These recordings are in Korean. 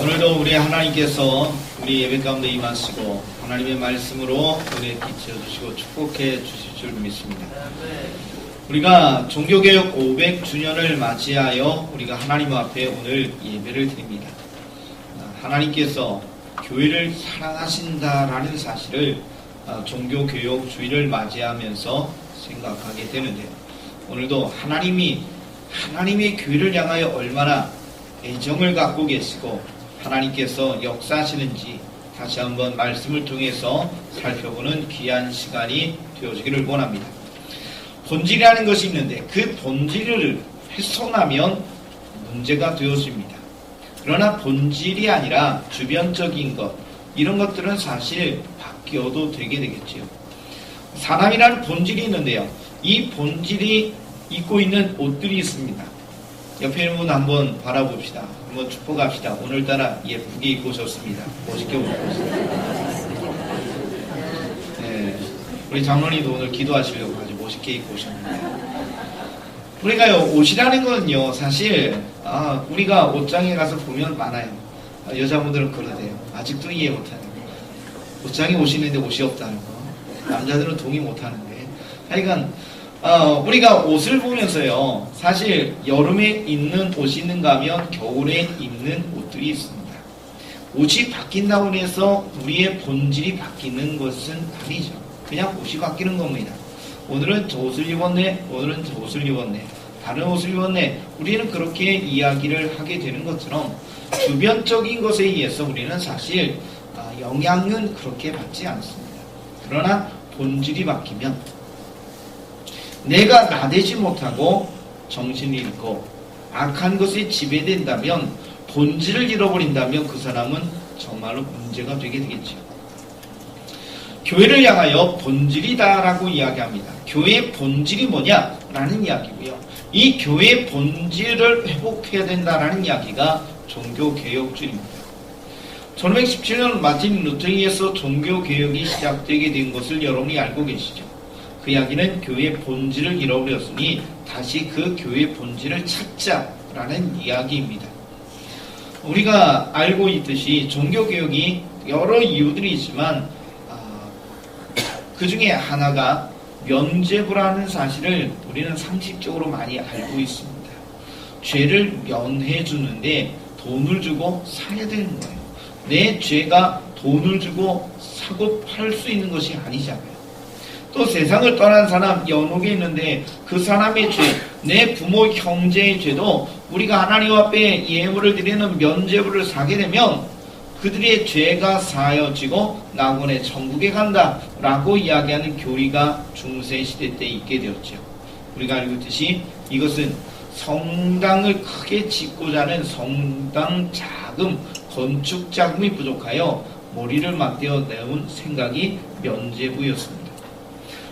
오늘도 우리 하나님께서 우리 예배 가운데 임하시고 하나님의 말씀으로 은혜 비춰주시고 축복해 주실 줄 믿습니다. 우리가 종교개혁 500주년을 맞이하여 우리가 하나님 앞에 오늘 예배를 드립니다. 하나님께서 교회를 사랑하신다라는 사실을 종교개혁 주일을 맞이하면서 생각하게 되는데요. 오늘도 하나님의 교회를 향하여 얼마나 애정을 갖고 계시고 하나님께서 역사하시는지 다시 한번 말씀을 통해서 살펴보는 귀한 시간이 되어지기를 원합니다. 본질이라는 것이 있는데 그 본질을 훼손하면 문제가 되어집니다. 그러나 본질이 아니라 주변적인 것, 이런 것들은 사실 바뀌어도 되게 되겠지요. 사람이라는 본질이 있는데요. 이 본질이 입고 있는 옷들이 있습니다. 옆에 있는 분 한번 바라봅시다. 한번 축복합시다. 오늘따라 예쁘게 입고 오셨습니다. 멋있게 입고 오셨습니다. 네, 우리 장로님도 오늘 기도하시려고 아주 멋있게 입고 오셨는데, 우리가요, 옷이라는 거는요, 사실 우리가 옷장에 가서 보면 많아요. 여자분들은 그러대요. 아직도 이해 못하는 거. 옷장에 옷이 있는데 옷이 없다는 거. 남자들은 동의 못하는데. 하여간 우리가 옷을 보면서요, 사실 여름에 입는 옷이 있는가 하면 겨울에 입는 옷들이 있습니다. 옷이 바뀐다고 해서 우리의 본질이 바뀌는 것은 아니죠. 그냥 옷이 바뀌는 겁니다. 오늘은 저 옷을 입었네, 오늘은 저 옷을 입었네, 다른 옷을 입었네. 우리는 그렇게 이야기를 하게 되는 것처럼 주변적인 것에 의해서 우리는 사실 영향은 그렇게 받지 않습니다. 그러나 본질이 바뀌면, 내가 나대지 못하고 정신이 잃고 악한 것에 지배된다면, 본질을 잃어버린다면 그 사람은 정말로 문제가 되게 되겠죠. 교회를 향하여 본질이다라고 이야기합니다. 교회의 본질이 뭐냐라는 이야기고요. 이 교회의 본질을 회복해야 된다라는 이야기가 종교개혁주의입니다. 1517년 마틴 루터에 의해서 종교개혁이 시작되게 된 것을 여러분이 알고 계시죠. 그 이야기는 교회의 본질을 잃어버렸으니 다시 그 교회의 본질을 찾자라는 이야기입니다. 우리가 알고 있듯이 종교개혁이 여러 이유들이 있지만 그 중에 하나가 면죄부라는 사실을 우리는 상식적으로 많이 알고 있습니다. 죄를 면해 주는데 돈을 주고 사야 되는 거예요. 내 죄가 돈을 주고 사고 팔 수 있는 것이 아니잖아요. 또 세상을 떠난 사람, 연옥에 있는데 그 사람의 죄, 내 부모 형제의 죄도 우리가 하나님 앞에 예물을 드리는 면죄부를 사게 되면 그들의 죄가 사여지고 낙원의 천국에 간다라고 이야기하는 교리가 중세시대 때 있게 되었죠. 우리가 알고 있듯이 이것은 성당을 크게 짓고자 하는 성당 자금, 건축 자금이 부족하여 머리를 맞대어 내온 생각이 면죄부였습니다.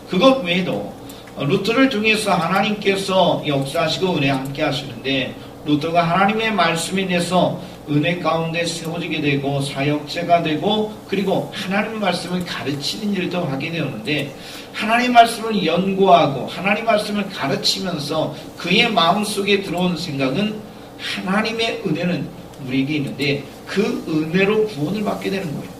그것 외에도 루터를 통해서 하나님께서 역사하시고 은혜 함께 하시는데, 루터가 하나님의 말씀에 대해서 은혜 가운데 세워지게 되고 사역자가 되고, 그리고 하나님의 말씀을 가르치는 일도 하게 되었는데, 하나님의 말씀을 연구하고 하나님의 말씀을 가르치면서 그의 마음속에 들어온 생각은 하나님의 은혜는 우리에게 있는데 그 은혜로 구원을 받게 되는 거예요.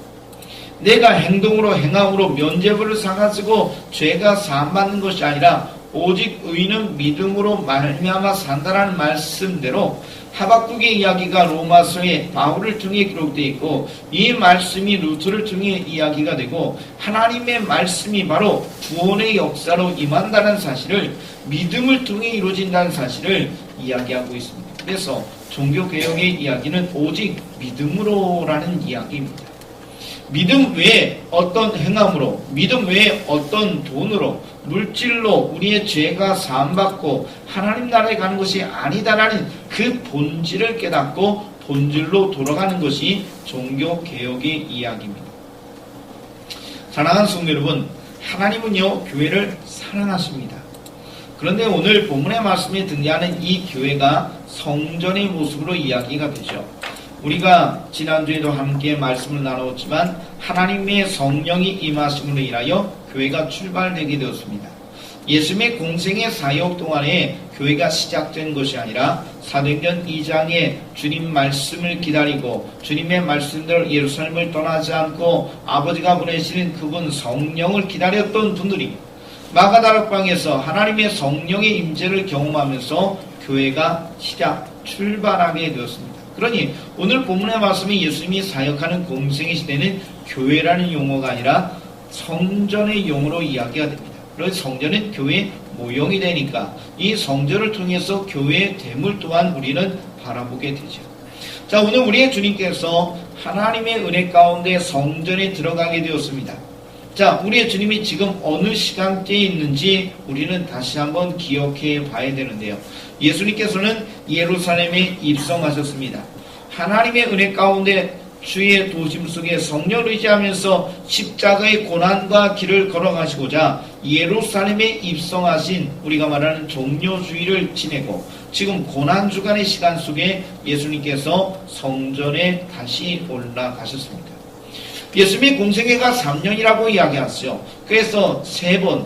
내가 행동으로 행함으로 면죄부를 사가지고 죄가 사함받는 것이 아니라 오직 의인은 믿음으로 말미암아 산다라는 말씀대로 하박국의 이야기가 로마서에 바울을 통해 기록되어 있고, 이 말씀이 루터를 통해 이야기가 되고 하나님의 말씀이 바로 구원의 역사로 임한다는 사실을, 믿음을 통해 이루어진다는 사실을 이야기하고 있습니다. 그래서 종교개혁의 이야기는 오직 믿음으로라는 이야기입니다. 믿음 외에 어떤 행함으로, 믿음 외에 어떤 돈으로, 물질로 우리의 죄가 사함받고 하나님 나라에 가는 것이 아니다라는 그 본질을 깨닫고 본질로 돌아가는 것이 종교개혁의 이야기입니다. 사랑하는 성도 여러분, 하나님은요, 교회를 사랑하십니다. 그런데 오늘 본문의 말씀에 등장하는 이 교회가 성전의 모습으로 이야기가 되죠. 우리가 지난주에도 함께 말씀을 나누었지만 하나님의 성령이 임하심으로 인하여 교회가 출발되게 되었습니다. 예수님의 공생의 사역 동안에 교회가 시작된 것이 아니라 사도행전 2장에 주님 말씀을 기다리고 주님의 말씀대로 예루살렘을 떠나지 않고 아버지가 보내시는 그분 성령을 기다렸던 분들이 마가다락방에서 하나님의 성령의 임재를 경험하면서 교회가 출발하게 되었습니다. 그러니 오늘 본문의 말씀이 예수님이 사역하는 공생의 시대는 교회라는 용어가 아니라 성전의 용어로 이야기가 됩니다. 그래서 성전은 교회의 모형이 되니까 이 성전을 통해서 교회의 됨을 또한 우리는 바라보게 되죠. 자, 오늘 우리의 주님께서 하나님의 은혜 가운데 성전에 들어가게 되었습니다. 자, 우리의 주님이 지금 어느 시간대에 있는지 우리는 다시 한번 기억해 봐야 되는데요. 예수님께서는 예루살렘에 입성하셨습니다. 하나님의 은혜 가운데 주의 도심 속에 성령을 의지하면서 십자가의 고난과 길을 걸어가시고자 예루살렘에 입성하신 우리가 말하는 종료주의를 지내고 지금 고난주간의 시간 속에 예수님께서 성전에 다시 올라가셨습니다. 예수님의 공생애가 3년이라고 이야기하죠. 그래서 3번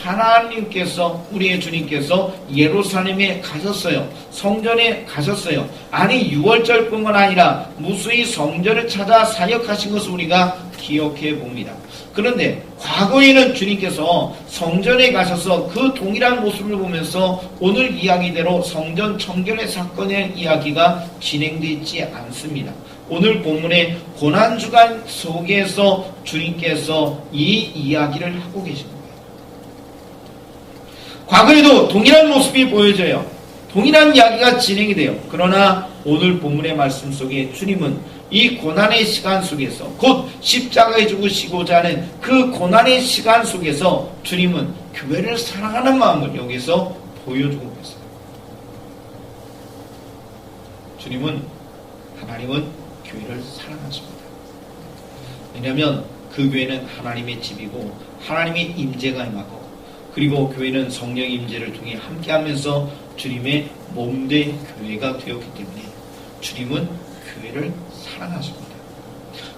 하나님께서 우리의 주님께서 예루살렘에 가셨어요. 성전에 가셨어요. 아니 6월절뿐만 아니라 무수히 성전을 찾아 사역하신 것을 우리가 기억해 봅니다. 그런데 과거에는 주님께서 성전에 가셔서 그 동일한 모습을 보면서 오늘 이야기대로 성전 청결의 사건의 이야기가 진행되지 않습니다. 오늘 본문의 고난주간 속에서 주님께서 이 이야기를 하고 계십니다. 과거에도 동일한 모습이 보여져요. 동일한 이야기가 진행이 돼요. 그러나 오늘 본문의 말씀 속에 주님은 이 고난의 시간 속에서 곧 십자가에 죽으시고자 하는 그 고난의 시간 속에서 주님은 교회를 사랑하는 마음을 여기서 보여주고 계세요. 하나님은 교회를 사랑하십니다. 왜냐하면 그 교회는 하나님의 집이고 하나님의 임재가 임하고 그리고 교회는 성령의 임재를 통해 함께하면서 주님의 몸된 교회가 되었기 때문에 주님은 교회를 사랑하십니다.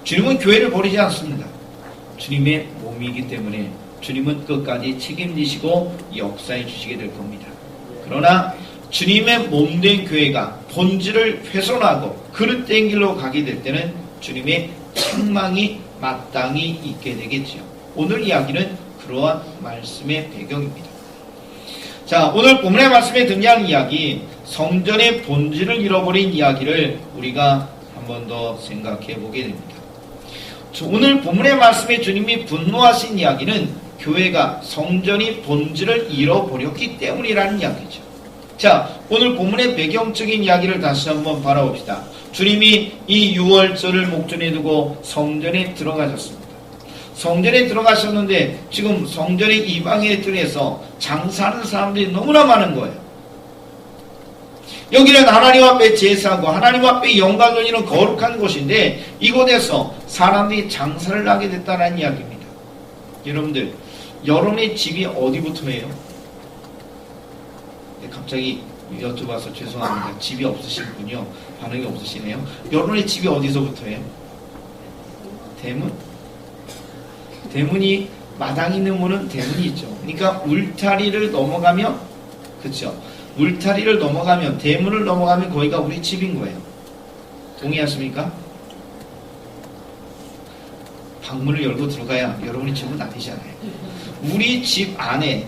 주님은 교회를 버리지 않습니다. 주님의 몸이기 때문에 주님은 끝까지 책임지시고 역사해 주시게 될 겁니다. 그러나 주님의 몸된 교회가 본질을 훼손하고 그릇된 길로 가게 될 때는 주님의 책망이 마땅히 있게 되겠지요. 오늘 이야기는 그러한 말씀의 배경입니다. 자, 오늘 본문의 말씀에 등장하는 이야기, 성전의 본질을 잃어버린 이야기를 우리가 한 번 더 생각해 보게 됩니다. 오늘 본문의 말씀에 주님이 분노하신 이야기는 교회가 성전이 본질을 잃어버렸기 때문이라는 이야기죠. 자, 오늘 본문의 배경적인 이야기를 다시 한번 바라봅시다. 주님이 이 6월절을 목전에 두고 성전에 들어가셨습니다. 성전에 들어가셨는데 지금 성전의 이방의 뜰에서 장사하는 사람들이 너무나 많은 거예요. 여기는 하나님 앞에 제사하고 하나님 앞에 영광 돌리는 거룩한 곳인데 이곳에서 사람들이 장사를 하게 됐다는 이야기입니다. 여러분들, 여러분의 집이 어디부터예요? 갑자기 여쭤봐서 죄송합니다. 집이 없으시군요. 반응이 없으시네요. 여러분의 집이 어디서부터예요? 대문? 대문이 마당 있는 문은 대문이 있죠. 그러니까 울타리를 넘어가면, 그렇죠? 울타리를 넘어가면, 대문을 넘어가면 거기가 우리 집인 거예요. 동의하십니까? 방문을 열고 들어가야 여러분의 집은 아니잖아요. 우리 집 안에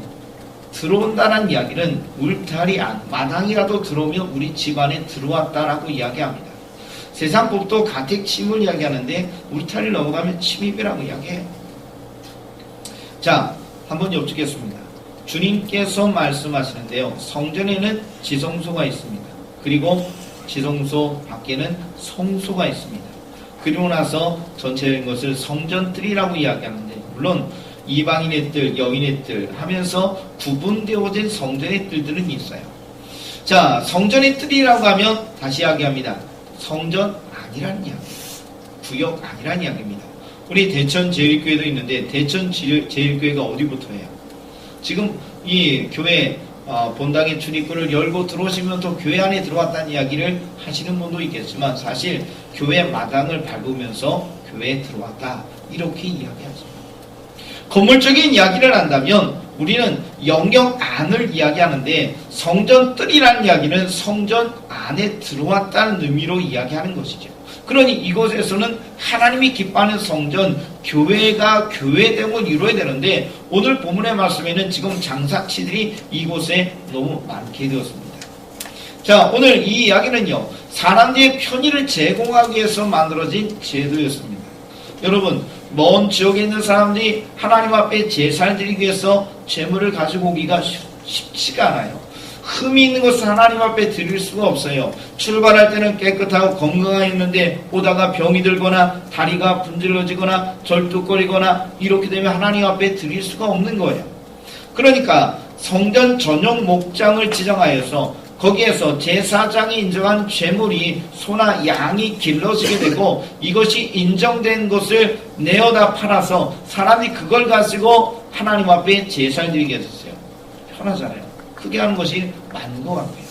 들어온다는 이야기는 울타리 안, 마당이라도 들어오면 우리 집 안에 들어왔다라고 이야기합니다. 세상 법도 가택 침입을 이야기하는데 울타리를 넘어가면 침입이라고 이야기해요. 자, 한번 여쭙겠습니다. 주님께서 말씀하시는데요. 성전에는 지성소가 있습니다. 그리고 지성소 밖에는 성소가 있습니다. 그리고 나서 전체적인 것을 성전뜰이라고 이야기하는데 물론 이방인의 뜰, 여인의 뜰 하면서 구분되어진 성전의 뜰들은 있어요. 자, 성전의 뜰이라고 하면 다시 이야기합니다. 성전 아니라는 이야기입니다. 구역 아니라는 이야기입니다. 우리 대천 제일교회도 있는데 대천 제일교회가 어디부터예요? 지금 이 교회 본당의 출입구를 열고 들어오시면 또 교회 안에 들어왔다는 이야기를 하시는 분도 있겠지만 사실 교회 마당을 밟으면서 교회에 들어왔다 이렇게 이야기하죠. 건물적인 이야기를 한다면 우리는 영역 안을 이야기하는데 성전 뜰이라는 이야기는 성전 안에 들어왔다는 의미로 이야기하는 것이죠. 그러니 이곳에서는 하나님이 기뻐하는 성전, 교회가 교회됨을 이루어야 되는데 오늘 본문의 말씀에는 지금 장사치들이 이곳에 너무 많게 되었습니다. 자, 오늘 이 이야기는요, 사람들의 편의를 제공하기 위해서 만들어진 제도였습니다. 여러분, 먼 지역에 있는 사람들이 하나님 앞에 제사를 드리기 위해서 제물을 가지고 오기가 쉽지가 않아요. 흠이 있는 것을 하나님 앞에 드릴 수가 없어요. 출발할 때는 깨끗하고 건강했는데 오다가 병이 들거나 다리가 분질러지거나 절뚝거리거나 이렇게 되면 하나님 앞에 드릴 수가 없는 거예요. 그러니까 성전 전용 목장을 지정하여서 거기에서 제사장이 인정한 제물이 소나 양이 길러지게 되고 이것이 인정된 것을 내어다 팔아서 사람이 그걸 가지고 하나님 앞에 제사를 드리게 됐어요. 편하잖아요. 크게 하는 것이 맞는 것 같아요.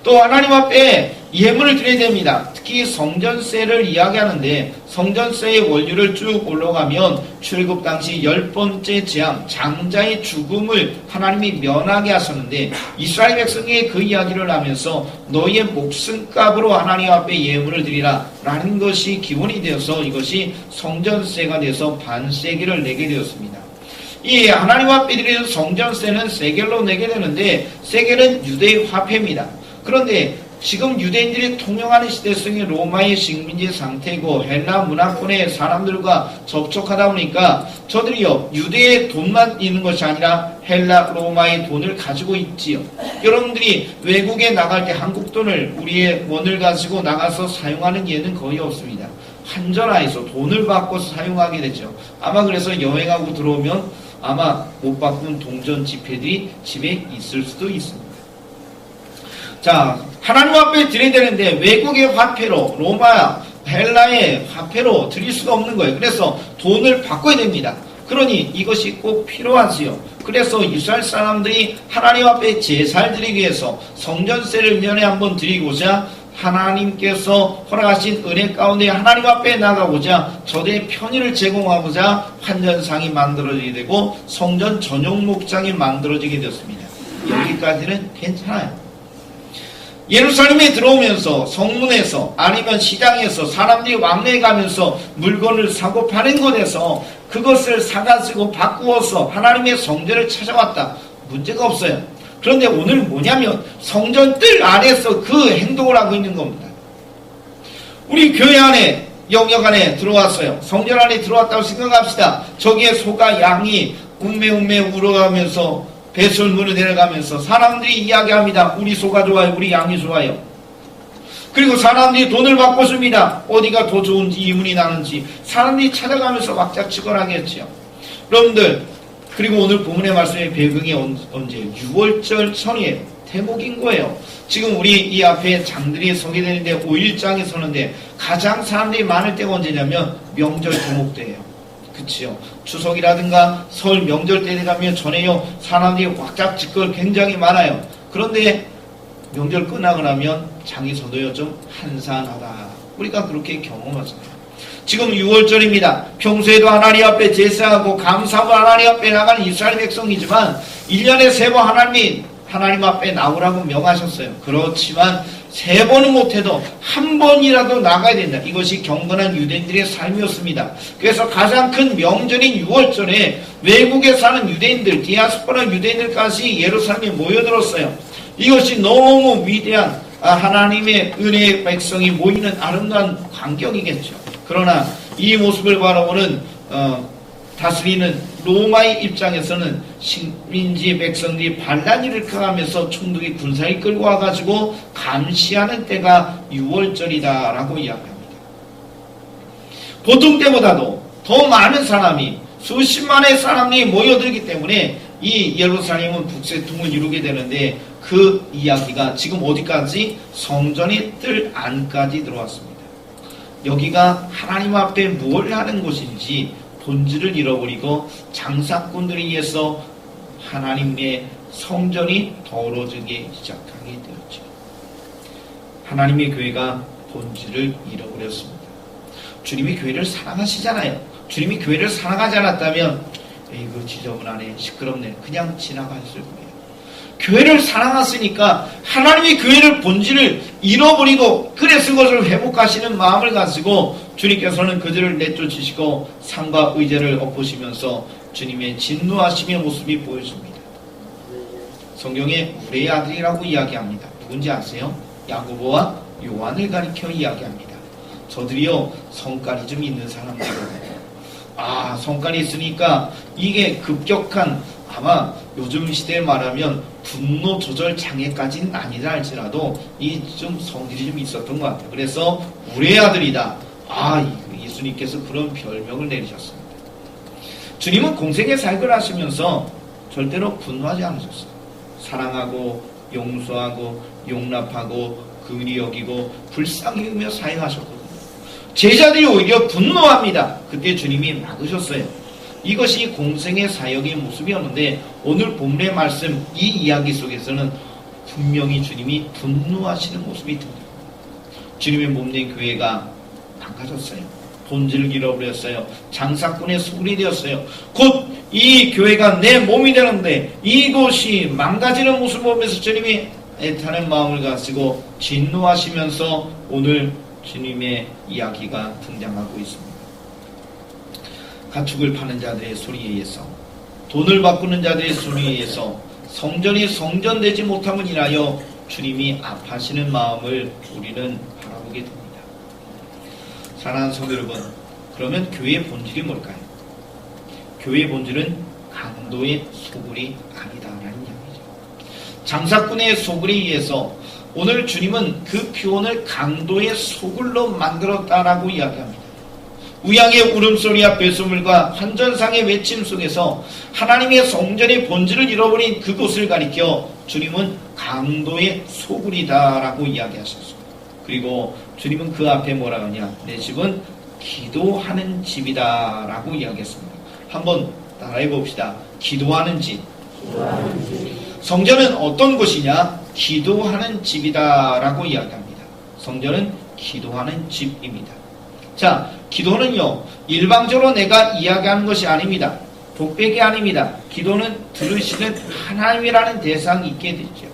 또 하나님 앞에 예물을 드려야 됩니다. 특히 성전세를 이야기하는데 성전세의 원리를 쭉 올라가면 출애굽 당시 10번째 재앙 장자의 죽음을 하나님이 면하게 하셨는데 이스라엘 백성이 그 이야기를 하면서 너희의 목숨값으로 하나님 앞에 예물을 드리라 라는 것이 기본이 되어서 이것이 성전세가 돼서 반세겔을 내게 되었습니다. 이 하나님 앞에 드리는 성전세는 세겔로 내게 되는데 세겔은 유대의 화폐입니다. 그런데 지금 유대인들이 통용하는 시대 속에 로마의 식민지 상태고 헬라 문화권의 사람들과 접촉하다 보니까 저들이요 유대의 돈만 있는 것이 아니라 헬라 로마의 돈을 가지고 있지요. 여러분들이 외국에 나갈 때 한국 돈을 우리의 원을 가지고 나가서 사용하는 예는 거의 없습니다. 환전하에서 돈을 바꿔서 사용하게 되죠. 아마 그래서 여행하고 들어오면 아마 못 바꾼 동전 지폐들이 집에 있을 수도 있습니다. 자, 하나님 앞에 드려야 되는데 외국의 화폐로 로마, 헬라의 화폐로 드릴 수가 없는 거예요. 그래서 돈을 바꿔야 됩니다. 그러니 이것이 꼭 필요하지요. 그래서 이스라엘 사람들이 하나님 앞에 제사를 드리기 위해서 성전세를 1년에 한번 드리고자 하나님께서 허락하신 은혜 가운데 하나님 앞에 나가고자 저들의 편의를 제공하고자 환전상이 만들어지게 되고 성전 전용 목장이 만들어지게 되었습니다. 여기까지는 괜찮아요. 예루살렘에 들어오면서 성문에서 아니면 시장에서 사람들이 왕래해 가면서 물건을 사고 파는 곳에서 그것을 사가지고 바꾸어서 하나님의 성전을 찾아왔다. 문제가 없어요. 그런데 오늘 뭐냐면 성전 뜰 안에서 그 행동을 하고 있는 겁니다. 우리 교회 안에 영역 안에 들어왔어요. 성전 안에 들어왔다고 생각합시다. 저기에 소가 양이 웅매웅매 울어가면서 배설물을 내려가면서 사람들이 이야기합니다. 우리 소가 좋아요. 우리 양이 좋아요. 그리고 사람들이 돈을 받고 줍니다. 어디가 더 좋은지 이문이 나는지 사람들이 찾아가면서 왁자지껄하겠죠. 여러분들 그리고 오늘 본문의 말씀의 배경이 언제? 6월절 전이에요. 대목인 거예요. 지금 우리 이 앞에 장들이 서게 되는데 5일장이 서는데 가장 사람들이 많을 때가 언제냐면 명절 대목 때예요. 그치요. 추석이라든가 설 명절 때 되면 전에요 사람들이 왁작지껄 굉장히 많아요. 그런데 명절 끝나고 나면 장이 서도요 좀 한산하다. 우리가 그렇게 경험하잖아요. 지금 6월절입니다. 평소에도 하나님 앞에 제사하고 감사하고 하나님 앞에 나가는 이스라엘 백성이지만 1년에 3번 하나님 앞에 나오라고 명하셨어요. 그렇지만 3번은 못해도 한 번이라도 나가야 된다. 이것이 경건한 유대인들의 삶이었습니다. 그래서 가장 큰 명절인 6월절에 외국에 사는 유대인들, 디아스포라 유대인들까지 예루살렘에 모여들었어요. 이것이 너무 위대한 하나님의 은혜의 백성이 모이는 아름다운 광경이겠죠. 그러나 이 모습을 바라보는 다스리는 로마의 입장에서는 식민지 백성들이 반란을 일으켜가면서 총독이 군사를 끌고 와가지고 감시하는 때가 6월절이다라고 이야기합니다. 보통 때보다도 더 많은 사람이 수십만의 사람이 모여들기 때문에 이 예루살렘은 북새통을 이루게 되는데 그 이야기가 지금 어디까지? 성전의 뜰 안까지 들어왔습니다. 여기가 하나님 앞에 뭘 하는 곳인지 본질을 잃어버리고 장사꾼들에 의해서 하나님의 성전이 더러워지기 시작하게 되었죠. 하나님의 교회가 본질을 잃어버렸습니다. 주님이 교회를 사랑하시잖아요. 주님이 교회를 사랑하지 않았다면 에이그 지저분하네, 시끄럽네, 그냥 지나갔을 거예요. 교회를 사랑하시니까 하나님이 교회를 본질을 잃어버리고 그래서 그것을 회복하시는 마음을 가지고 주님께서는 그들을 내쫓으시고 상과 의제를 엎으시면서 주님의 진노하심의 모습이 보여집니다. 성경에 우레의 아들이라고 이야기합니다. 누군지 아세요? 야고보와 요한을 가리켜 이야기합니다. 저들이요, 성깔이 좀 있는 사람들이거든요. 성깔이 있으니까 이게 급격한, 아마 요즘 시대에 말하면 분노 조절 장애까지는 아니다 할지라도 이 좀 성질이 좀 있었던 것 같아요. 그래서 우레의 아들이다. 예수님께서 그런 별명을 내리셨습니다. 주님은 공생의 사역을 하시면서 절대로 분노하지 않으셨어요. 사랑하고 용서하고 용납하고 긍휼히 여기고 불쌍히 여기며 사역하셨거든요. 제자들이 오히려 분노합니다. 그때 주님이 막으셨어요. 이것이 공생의 사역의 모습이었는데 오늘 본문의 말씀, 이 이야기 속에서는 분명히 주님이 분노하시는 모습이 듭니다. 주님의 몸된 교회가 망가졌어요. 본질을 잃어버렸어요. 장사꾼의 소굴이 되었어요. 곧 이 교회가 내 몸이 되는데 이곳이 망가지는 모습을 보면서 주님이 애타는 마음을 가지고 진노하시면서 오늘 주님의 이야기가 등장하고 있습니다. 가축을 파는 자들의 소리에 의해서, 돈을 바꾸는 자들의 소리에 의해서 성전이 성전되지 못함을 인하여 주님이 아파하시는 마음을 우리는 바라보게 됩니다. 사랑하는 성도 여러분, 그러면 교회의 본질이 뭘까요? 교회의 본질은 강도의 소굴이 아니다라는 이야기죠. 장사꾼의 소굴에 의해서 오늘 주님은 그 표현을 강도의 소굴로 만들었다라고 이야기합니다. 우양의 울음소리와 벨소물과 환전상의 외침 속에서 하나님의 성전의 본질을 잃어버린 그곳을 가리켜 주님은 강도의 소굴이다라고 이야기하셨습니다. 그리고 주님은 그 앞에 뭐라 하냐, 내 집은 기도하는 집이다라고 이야기했습니다. 한번 따라해 봅시다. 기도하는 집. 성전은 어떤 곳이냐? 기도하는 집이다라고 이야기합니다. 성전은 기도하는 집입니다. 자, 기도는요, 일방적으로 내가 이야기하는 것이 아닙니다. 독백이 아닙니다. 기도는 들으시는 하나님이라는 대상이 있게 되죠.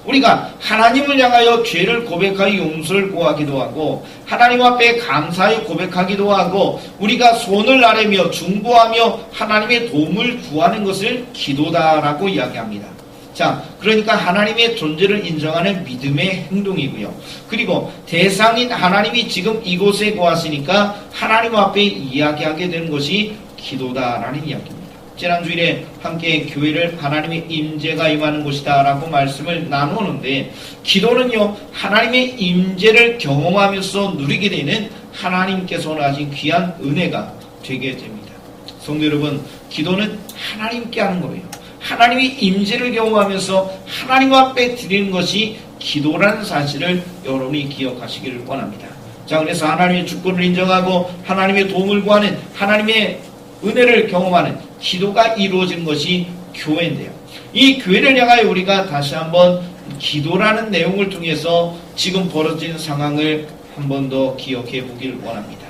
우리가 하나님을 향하여 죄를 고백하여 용서를 구하기도 하고 하나님 앞에 감사하여 고백하기도 하고 우리가 손을 아뢰며 중보하며 하나님의 도움을 구하는 것을 기도다라고 이야기합니다. 자, 그러니까 하나님의 존재를 인정하는 믿음의 행동이고요. 그리고 대상인 하나님이 지금 이곳에 거하시니까 하나님 앞에 이야기하게 되는 것이 기도다라는 이야기입니다. 지난주일에 함께 교회를 하나님의 임재가 임하는 곳이다 라고 말씀을 나누는데, 기도는요, 하나님의 임재를 경험하면서 누리게 되는 하나님께서 하신 귀한 은혜가 되게 됩니다. 성도 여러분, 기도는 하나님께 하는 거예요. 하나님의 임재를 경험하면서 하나님 앞에 드리는 것이 기도라는 사실을 여러분이 기억하시기를 원합니다. 자, 그래서 하나님의 주권을 인정하고 하나님의 도움을 구하는, 하나님의 은혜를 경험하는 기도가 이루어진 것이 교회인데요. 이 교회를 향하여 우리가 다시 한번 기도라는 내용을 통해서 지금 벌어진 상황을 한 번 더 기억해 보기를 원합니다.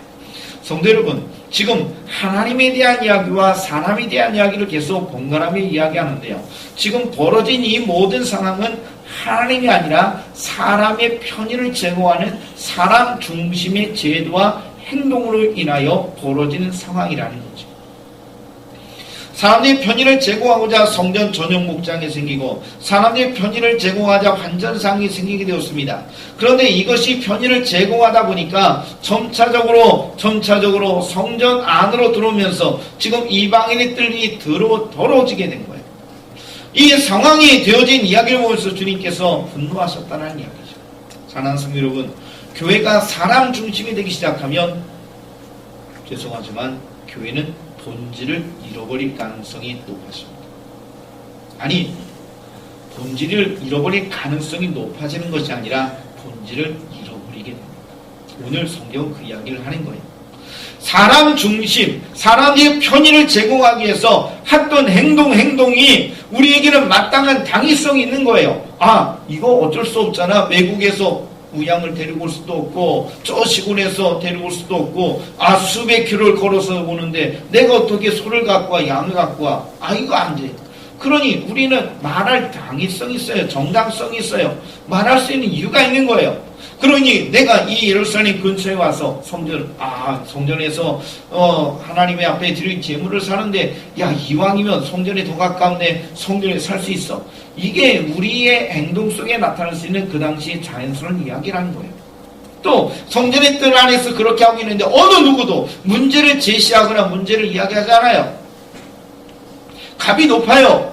성도 여러분, 지금 하나님에 대한 이야기와 사람에 대한 이야기를 계속 번갈아며 이야기하는데요. 지금 벌어진 이 모든 상황은 하나님이 아니라 사람의 편의를 제공하는 사람 중심의 제도와 행동으로 인하여 벌어지는 상황이라는 거죠. 사람들이 편의를 제공하고자 성전 전용 목장이 생기고 사람들이 편의를 제공하자 환전상이 생기게 되었습니다. 그런데 이것이 편의를 제공하다 보니까 점차적으로 성전 안으로 들어오면서 지금 이방인들이 더러워지게 된 거예요. 이 상황이 되어진 이야기를 보면서 주님께서 분노하셨다는 이야기죠. 사랑하는 성도 여러분, 교회가 사람 중심이 되기 시작하면 죄송하지만 교회는 본질을 잃어버릴 가능성이 높아집니다. 아니, 본질을 잃어버릴 가능성이 높아지는 것이 아니라 본질을 잃어버리게 됩니다. 오늘 성경은 그 이야기를 하는 거예요. 사람 중심, 사람의 편의를 제공하기 위해서 했던 행동이 우리에게는 마땅한 당위성이 있는 거예요. 이거 어쩔 수 없잖아. 외국에서 우양을 데리고 올 수도 없고 저 시골에서 데리고 올 수도 없고 수백 킬로를 걸어서 오는데 내가 어떻게 소를 갖고 와 양을 갖고 와? 이거 안 돼. 그러니 우리는 말할 당위성이 있어요. 정당성이 있어요. 말할 수 있는 이유가 있는 거예요. 그러니 내가 이 예루살렘 근처에 와서 성전에서 하나님의 앞에 드린 제물을 사는데 이왕이면 성전에 더 가까운데 성전에 살 수 있어. 이게 우리의 행동 속에 나타날 수 있는 그 당시의 자연스러운 이야기라는 거예요. 또 성전의 뜰 안에서 그렇게 하고 있는데 어느 누구도 문제를 제시하거나 문제를 이야기하지 않아요. 값이 높아요.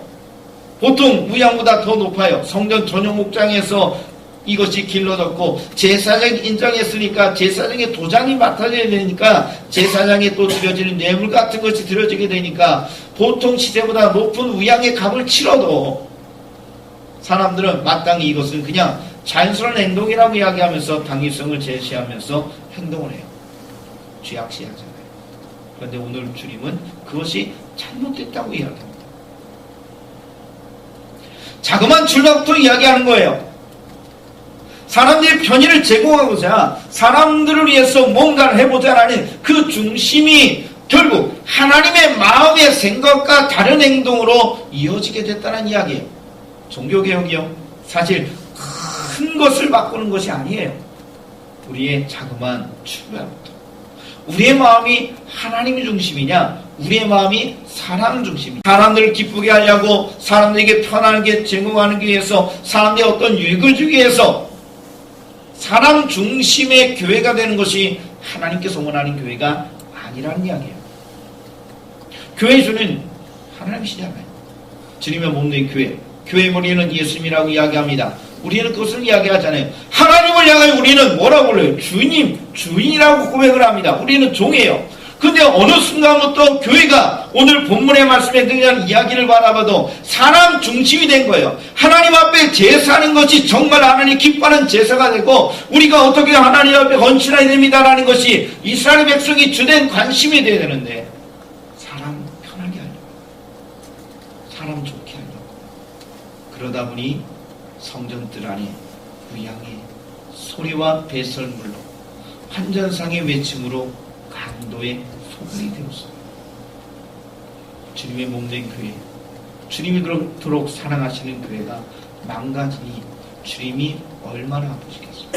보통 무양보다 더 높아요. 성전 전용 목장에서 이것이 길러졌고 제사장이 인정했으니까 제사장의 도장이 맡아져야 되니까 제사장에 또 드려지는 뇌물 같은 것이 드려지게 되니까 보통 시세보다 높은 우양의 값을 치러도 사람들은 마땅히 이것은 그냥 자연스러운 행동이라고 이야기하면서 당위성을 제시하면서 행동을 해요. 죄악시하잖아요. 그런데 오늘 주님은 그것이 잘못됐다고 이야기합니다. 자그마한 출발부터 이야기하는 거예요. 사람들의 편의를 제공하고자 사람들을 위해서 뭔가를 해보자라는 그 중심이 결국 하나님의 마음의 생각과 다른 행동으로 이어지게 됐다는 이야기예요. 종교개혁이요. 사실 큰 것을 바꾸는 것이 아니에요. 우리의 자그마한 출발부터. 우리의 마음이 하나님의 중심이냐, 우리의 마음이 사람 중심이냐. 사람들을 기쁘게 하려고 사람들에게 편안하게 제공하기 위해서 사람들의 어떤 유익을 주기 위해서 사람 중심의 교회가 되는 것이 하나님께서 원하는 교회가 아니라는 이야기예요. 교회 주는 하나님이시잖아요. 주님의 몸된 교회. 교회의 머리는 예수님이라고 이야기합니다. 우리는 그것을 이야기하잖아요. 하나님을 향하여 우리는 뭐라고 불러요? 주님, 주인이라고 고백을 합니다. 우리는 종이에요. 근데 어느 순간부터 교회가 오늘 본문의 말씀에 등장하는 이야기를 바라봐도 사람 중심이 된 거예요. 하나님 앞에 제사하는 것이 정말 하나님 기뻐하는 제사가 되고 우리가 어떻게 하나님 앞에 헌신해야 됩니다라는 것이 이스라엘 백성이 주된 관심이 되어야 되는데 사람 편하게 하려고, 사람 좋게 하려고 그러다 보니 성전뜰 안에 우양의 소리와 배설물로 환전상의 외침으로 강도의 소금이 되었어요. 주님의 몸된 교회, 주님이 그렇도록 사랑하시는 교회가 망가지니 주님이 얼마나 아프시겠어요.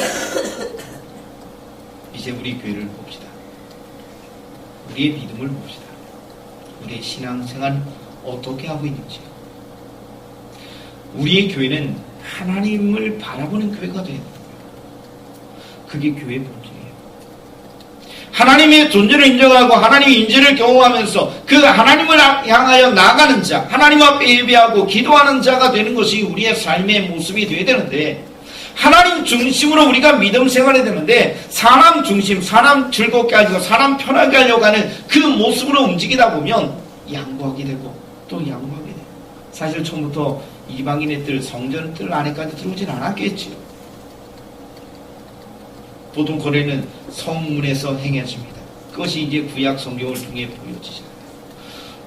이제 우리 교회를 봅시다. 우리의 믿음을 봅시다. 우리의 신앙생활 어떻게 하고 있는지. 우리의 교회는 하나님을 바라보는 교회가 되는 거예요. 그게 교회의 본질이에요. 하나님의 존재를 인정하고 하나님의 인재를 경험하면서 그 하나님을 향하여 나아가는 자, 하나님 앞에 예배하고 기도하는 자가 되는 것이 우리의 삶의 모습이 되어야 되는데 하나님 중심으로 우리가 믿음 생활해야 되는데 사람 중심, 사람 즐겁게 하려고 사람 편하게 하려고 하는 그 모습으로 움직이다 보면 양보하게 되고 또 양보하게 돼요. 사실 처음부터 이방인의 뜰, 성전 뜰 안에까지 들어오진 않았겠지요. 보통 거래는 성문에서 행해집니다. 그것이 이제 구약 성경을 통해 보여지잖아요.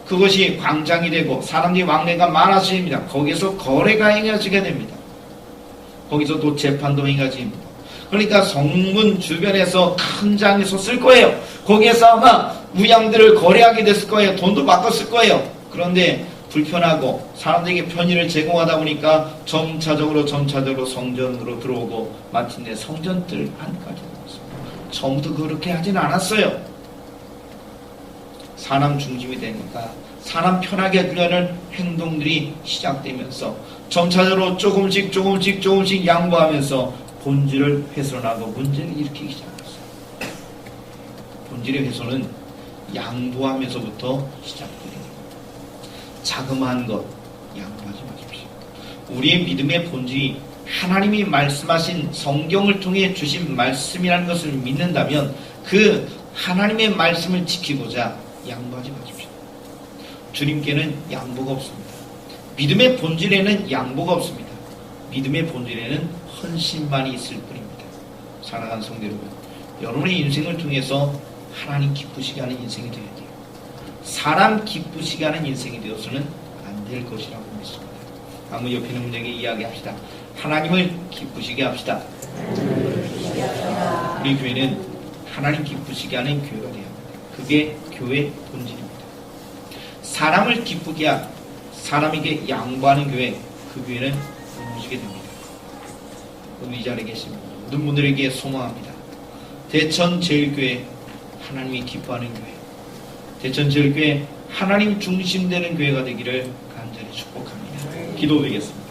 그것이 광장이 되고 사람들이 왕래가 많아집니다. 거기서 거래가 행해지게 됩니다. 거기서 또 재판도 행해집니다. 그러니까 성문 주변에서 큰 장에서 쓸 거예요. 거기에서 아마 우양들을 거래하게 됐을 거예요. 돈도 바꿨을 거예요. 그런데 불편하고 사람들에게 편의를 제공하다 보니까 점차적으로 성전으로 들어오고 마침내 성전뜰 안까지 들어왔어요. 처음부터 그렇게 하진 않았어요. 사람 중심이 되니까 사람 편하게 하려는 행동들이 시작되면서 점차적으로 조금씩 양보하면서 본질을 훼손하고 문제를 일으키기 시작했어요. 본질의 훼손은 양보하면서부터 시작됩니다. 자그마한 것 양보하지 마십시오. 우리의 믿음의 본질이 하나님이 말씀하신 성경을 통해 주신 말씀이라는 것을 믿는다면 그 하나님의 말씀을 지키고자 양보하지 마십시오. 주님께는 양보가 없습니다. 믿음의 본질에는 양보가 없습니다. 믿음의 본질에는 헌신만이 있을 뿐입니다. 사랑하는 성도 여러분, 여러분의 인생을 통해서 하나님 기쁘시게 하는 인생이 되어야 돼요. 사람 기쁘시게 하는 인생이 되어서는 안 될 것이라고 믿습니다. 한번 옆에 있는 분에게 이야기합시다. 하나님을 기쁘시게 합시다. 우리 교회는 하나님 기쁘시게 하는 교회가 되어야 합니다. 그게 교회 본질입니다. 사람을 기쁘게 하고 사람에게 양보하는 교회, 그 교회는 무너지게 됩니다. 오늘 이 자리에 계신 모든 분들에게 소망합니다. 대천제일교회 하나님이 기뻐하는 교회, 대천제일교회 하나님 중심되는 교회가 되기를 간절히 축복합니다. 기도드리겠습니다.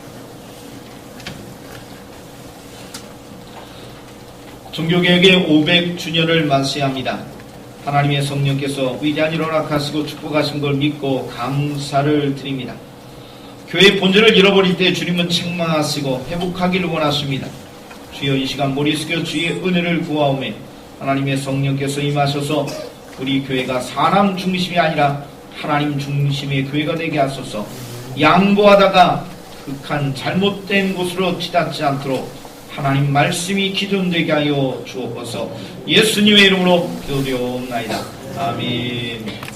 종교개혁의 500주년을 맞이합니다. 하나님의 성령께서 위대한 일을 허락하시고 축복하신 걸 믿고 감사를 드립니다. 교회의 본질을 잃어버릴 때 주님은 책망하시고 회복하기를 원하십니다. 주여 이 시간 머리 숙여 주의 은혜를 구하오매 하나님의 성령께서 임하셔서 우리 교회가 사람 중심이 아니라 하나님 중심의 교회가 되게 하소서. 양보하다가 극한 잘못된 곳으로 치닫지 않도록 하나님 말씀이 기존되게 하여 주옵소서. 예수님의 이름으로 기도드리옵나이다. 아멘.